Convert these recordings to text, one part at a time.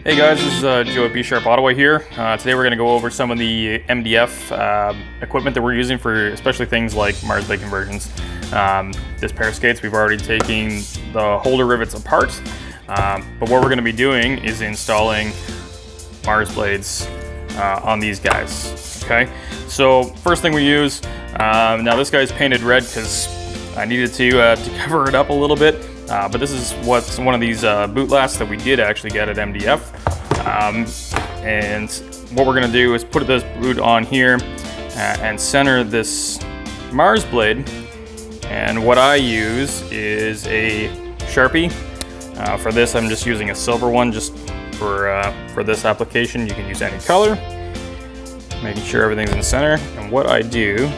Hey guys, this is Joe at B Sharp Ottawa here. Today we're going to go over some of the MDF equipment that we're using for especially things like Marsblade conversions. This pair of skates, we've already taken the holder rivets apart, but what we're going to be doing is installing Marsblades on these guys. Okay, so first thing we use, now this guy's painted red because I needed to cover it up a little bit. But this is what's one of these boot lasts that we did actually get at MDF. And what we're gonna do is put this boot on here and center this Marsblade. And what I use is a Sharpie. For this, I'm just using a silver one just for this application. You can use any color, making sure everything's in the center. And what I do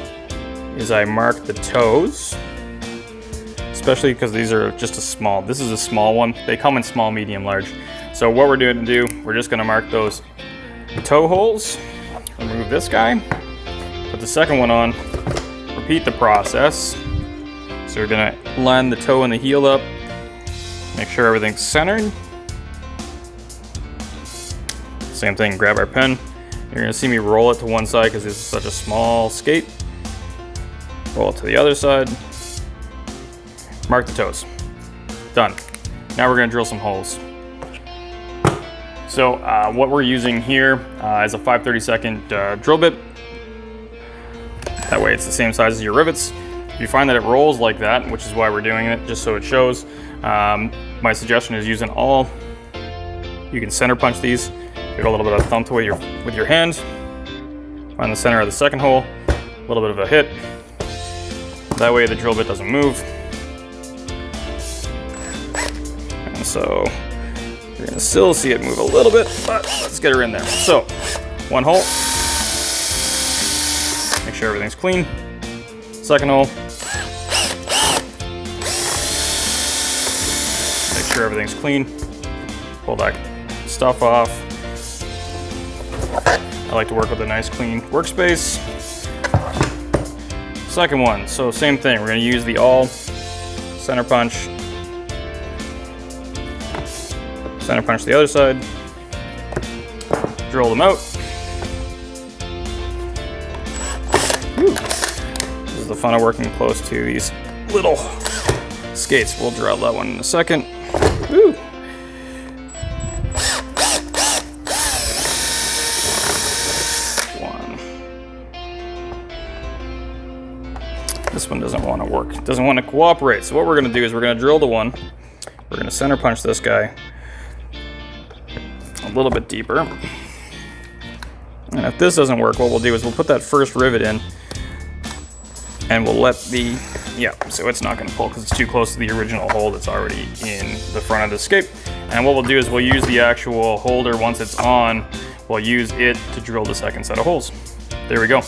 is I mark the toes, especially because these are just this is a small one. They come in small, medium, large. So what we're doing we're just gonna mark those toe holes, remove this guy, put the second one on, repeat the process. So we're gonna line the toe and the heel up, make sure everything's centered. Same thing, grab our pen. You're gonna see me roll it to one side because this is such a small skate. Roll it to the other side. Mark the toes. Done. Now we're gonna drill some holes. So what we're using here is a 5/32 drill bit. That way it's the same size as your rivets. If you find that it rolls like that, which is why we're doing it, just so it shows, my suggestion is using all. You can center punch these. Get a little bit of thumb with your hand. Find the center of the second hole. A little bit of a hit. That way the drill bit doesn't move. And so you're gonna still see it move a little bit, but let's get her in there. So, one hole. Make sure everything's clean. Second hole. Make sure everything's clean. Pull that stuff off. I like to work with a nice clean workspace. Second one, so same thing. We're gonna use the all center punch. Center punch the other side, drill them out. Whew. This is the fun of working close to these little skates. We'll drill that one in a second. Whew. One. This one doesn't want to work, doesn't want to cooperate. So what we're going to do is we're going to drill the one. We're going to center punch this guy a little bit deeper. And if this doesn't work, what we'll do is we'll put that first rivet in and we'll let so it's not gonna pull because it's too close to the original hole that's already in the front of the skate. And what we'll do is we'll use the actual holder once it's on, we'll use it to drill the second set of holes. There we go.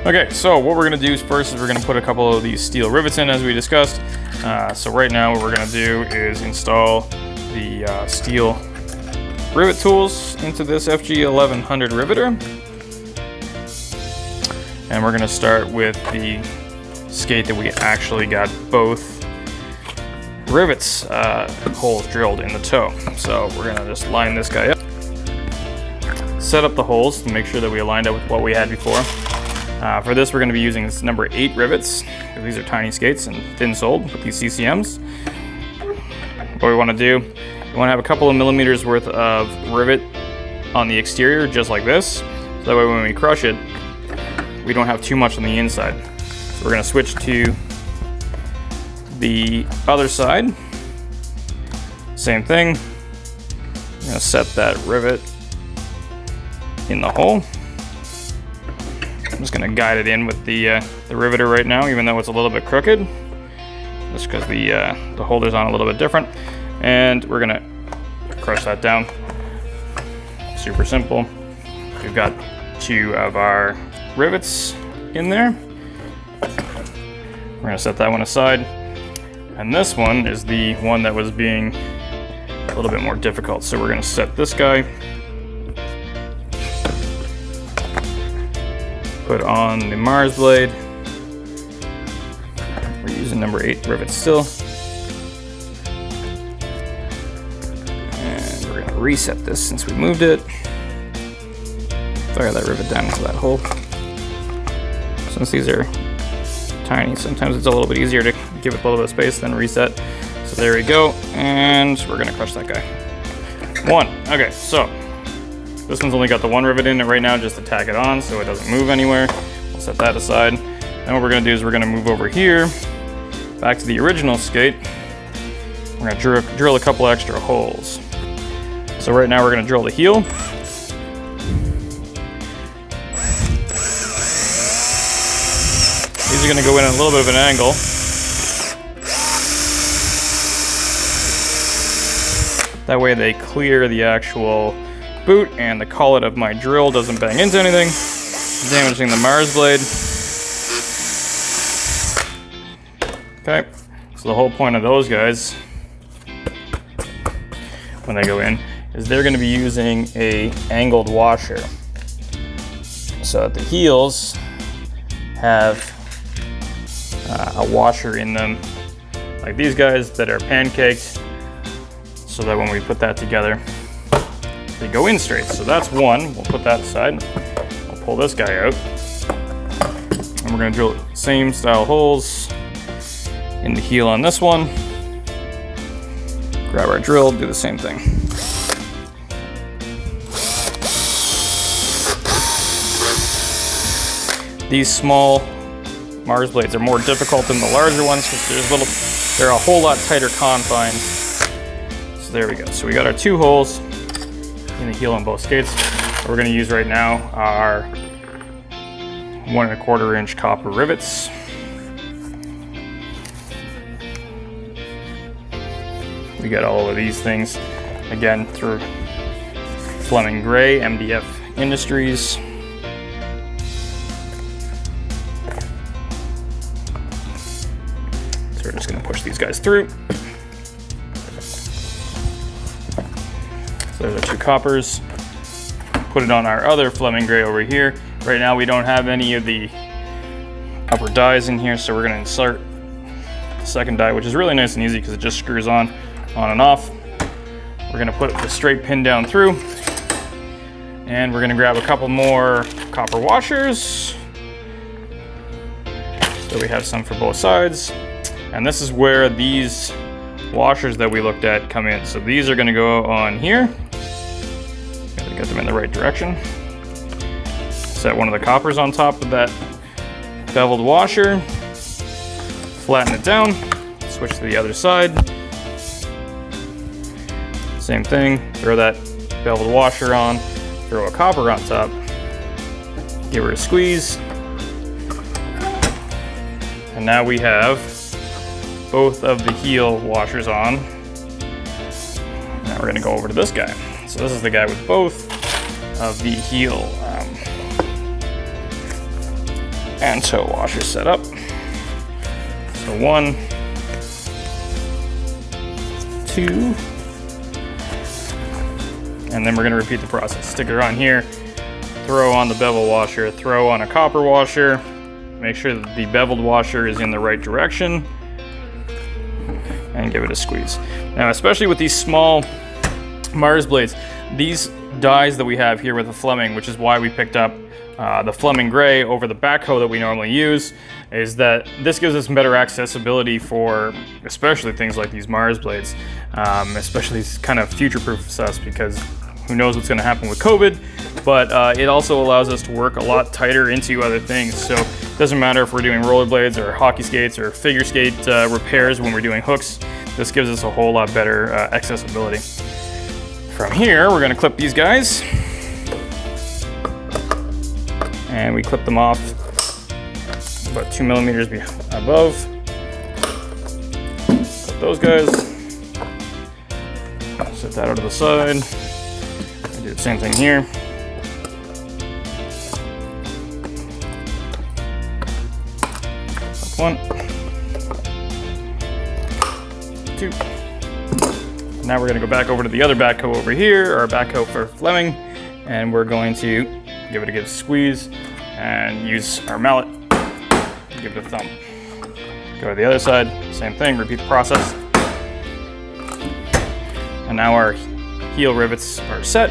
Okay, so what we're gonna do first is we're gonna put a couple of these steel rivets in as we discussed. So right now what we're gonna do is install the steel rivet tools into this FG 1100 riveter. And we're gonna start with the skate that we actually got both rivets holes drilled in the toe. So we're gonna just line this guy up. Set up the holes to make sure that we aligned up with what we had before. For this we're gonna be using this number 8 rivets. These are tiny skates and thin soled with these CCMs. What we want to do, we want to have a couple of millimeters worth of rivet on the exterior, just like this. So that way when we crush it, we don't have too much on the inside. So we're going to switch to the other side. Same thing. I'm going to set that rivet in the hole. I'm just going to guide it in with the riveter right now, even though it's a little bit crooked. Just because the holder's on a little bit different. And we're gonna crush that down. Super simple. We've got 2 of our rivets in there. We're gonna set that one aside. And this one is the one that was being a little bit more difficult. So we're gonna set this guy. Put on the Marsblade. We're using number 8 rivet still. reset this since we moved it. Fire that rivet down into that hole. Since these are tiny, sometimes it's a little bit easier to give it a little bit of space than reset. So there we go, and we're gonna crush that guy. One. Okay, so this one's only got the one rivet in it right now just to tack it on so it doesn't move anywhere. We'll set that aside. Then what we're gonna do is we're gonna move over here, back to the original skate. We're gonna drill a couple extra holes. So right now we're gonna drill the heel. These are gonna go in at a little bit of an angle. That way they clear the actual boot and the collet of my drill doesn't bang into anything, damaging the Marsblade. Okay, so the whole point of those guys, when they go in, is they're gonna be using a angled washer. So that the heels have a washer in them, like these guys that are pancaked, so that when we put that together, they go in straight. So that's one, we'll put that aside. I'll pull this guy out. And we're gonna drill same style holes in the heel on this one. Grab our drill, do the same thing. These small Marsblades are more difficult than the larger ones because they're a whole lot tighter confines. So there we go. So we got our two holes in the heel on both skates. What we're going to use right now are 1 1/4 inch copper rivets. We got all of these things again through Fleming Gray, MDF Industries. So we're just going to push these guys through. So there's our two coppers. Put it on our other Fleming Gray over here. Right now we don't have any of the upper dies in here, so we're going to insert the second die, which is really nice and easy because it just screws on and off. We're going to put the straight pin down through, and we're going to grab a couple more copper washers. So we have some for both sides. And this is where these washers that we looked at come in. So these are going to go on here. Gotta get them in the right direction. Set one of the coppers on top of that beveled washer. Flatten it down. Switch to the other side. Same thing. Throw that beveled washer on. Throw a copper on top. Give her a squeeze. And now we have both of the heel washers on. Now we're gonna go over to this guy. So this is the guy with both of the heel and toe washers set up. So 1, 2, and then we're gonna repeat the process. Stick it on here, throw on the bevel washer, throw on a copper washer, make sure that the beveled washer is in the right direction, and give it a squeeze. Now, especially with these small Marsblades, these dies that we have here with the Fleming, which is why we picked up the Fleming Gray over the backhoe that we normally use, is that this gives us better accessibility for especially things like these Marsblades, especially kind of future-proof us because who knows what's going to happen with COVID, but it also allows us to work a lot tighter into other things. So it doesn't matter if we're doing rollerblades or hockey skates or figure skate repairs when we're doing hooks. This gives us a whole lot better accessibility. From here, we're going to clip these guys. And we clip them off about 2 millimeters above. Clip those guys. Set that out to the side. And do the same thing here. Clip 1, 2. Now we're going to go back over to the other backhoe over here, our backhoe for Fleming, and we're going to give it a good squeeze and use our mallet, give it a thumb. Go to the other side, same thing, repeat the process. And now our heel rivets are set.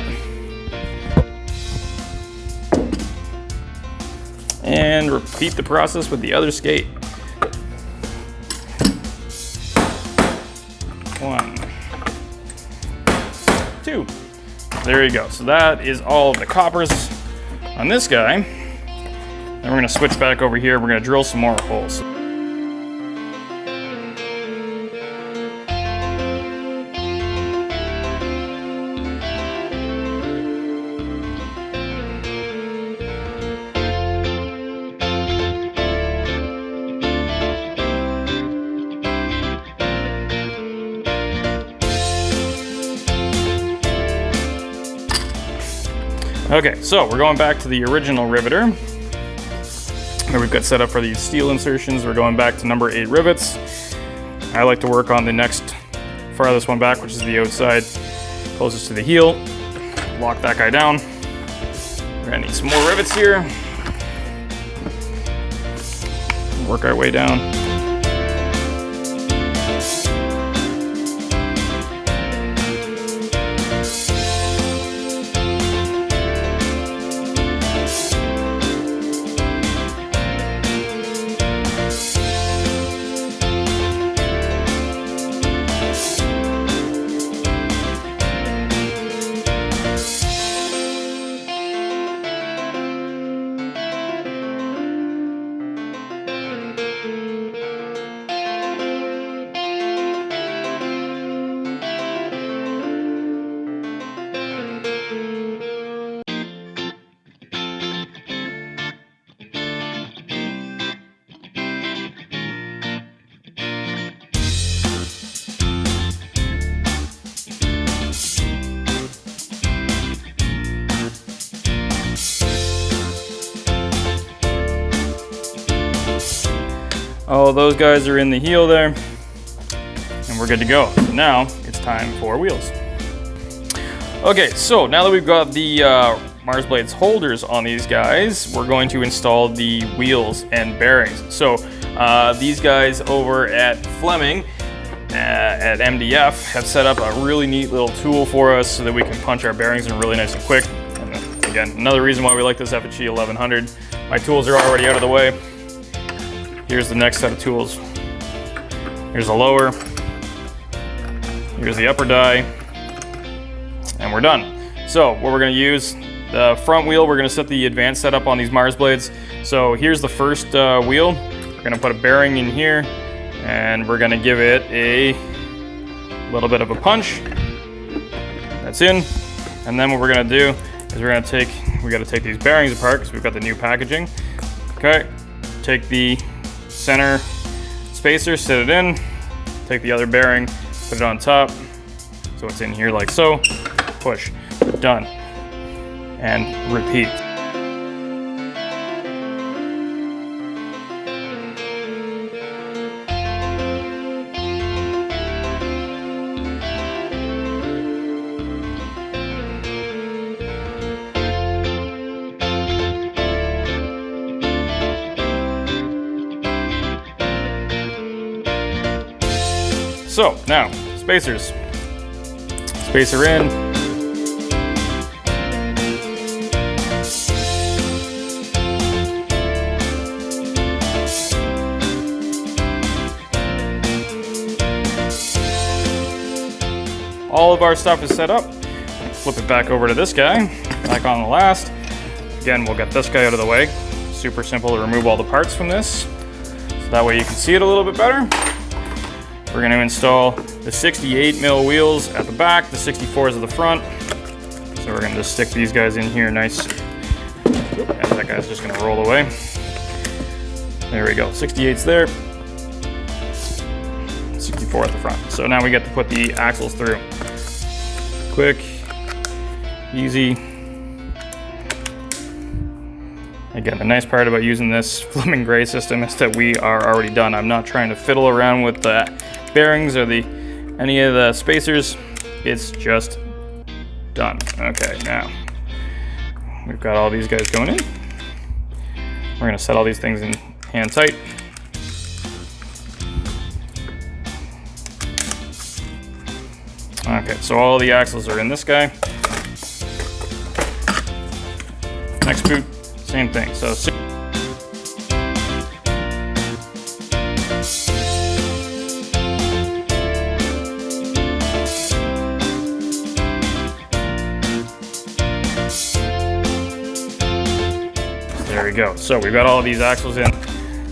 And repeat the process with the other skate. 1, 2. There you go. So that is all of the coppers on this guy. Then we're gonna switch back over here. We're gonna drill some more holes. Okay, so we're going back to the original riveter that we've got set up for these steel insertions. We're going back to number 8 rivets. I like to work on the next farthest one back, which is the outside closest to the heel. Lock that guy down. We're gonna need some more rivets here. Work our way down. All those guys are in the heel there, and we're good to go. So now it's time for wheels. Okay, so now that we've got the Marsblade holders on these guys, we're going to install the wheels and bearings. So these guys over at Fleming at MDF have set up a really neat little tool for us so that we can punch our bearings in really nice and quick. And again, another reason why we like this F&G 1100. My tools are already out of the way. Here's the next set of tools. Here's the lower. Here's the upper die. And we're done. So what we're gonna use, the front wheel, we're gonna set the advanced setup on these Marsblades. So here's the first wheel. We're gonna put a bearing in here, and we're gonna give it a little bit of a punch. That's in. And then what we're gonna do is we gotta take these bearings apart because we've got the new packaging. Okay, take the center spacer, set it in, take the other bearing, put it on top, so it's in here like so, push, done, and repeat. So now, spacers. Spacer in. All of our stuff is set up. Flip it back over to this guy, back on the last. Again, we'll get this guy out of the way. Super simple to remove all the parts from this. So that way you can see it a little bit better. We're going to install the 68 mil wheels at the back, the 64s at the front. So we're going to just stick these guys in here nice. And that guy's just going to roll away. There we go, 68's there. 64 at the front. So now we get to put the axles through. Quick, easy. Again, the nice part about using this Fleming Gray system is that we are already done. I'm not trying to fiddle around with the bearings or any of the spacers. It's just done. Okay, now we've got all these guys going in. We're gonna set all these things in hand tight. Okay, So all the axles are in this guy. Next boot, same thing. So there we go. So we've got all of these axles in.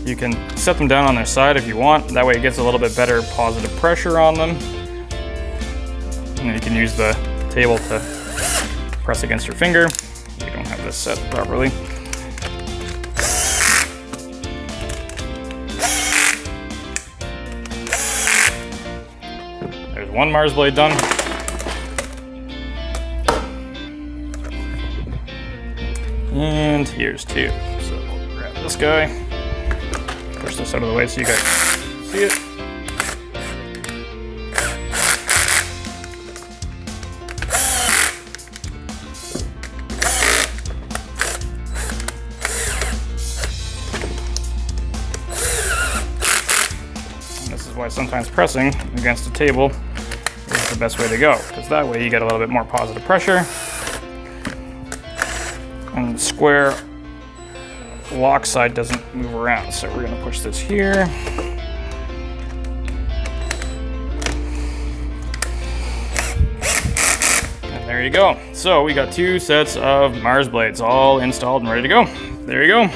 You can set them down on their side if you want. That way it gets a little bit better positive pressure on them. And you can use the table to press against your finger. You don't have this set properly. There's one Marsblade done. And here's two. So we'll grab this guy, push this out of the way so you guys see it. And this is why sometimes pressing against a table is the best way to go, because that way you get a little bit more positive pressure. And the square lock side doesn't move around. So we're gonna push this here. And there you go. So we got two sets of Marsblades all installed and ready to go. There you go.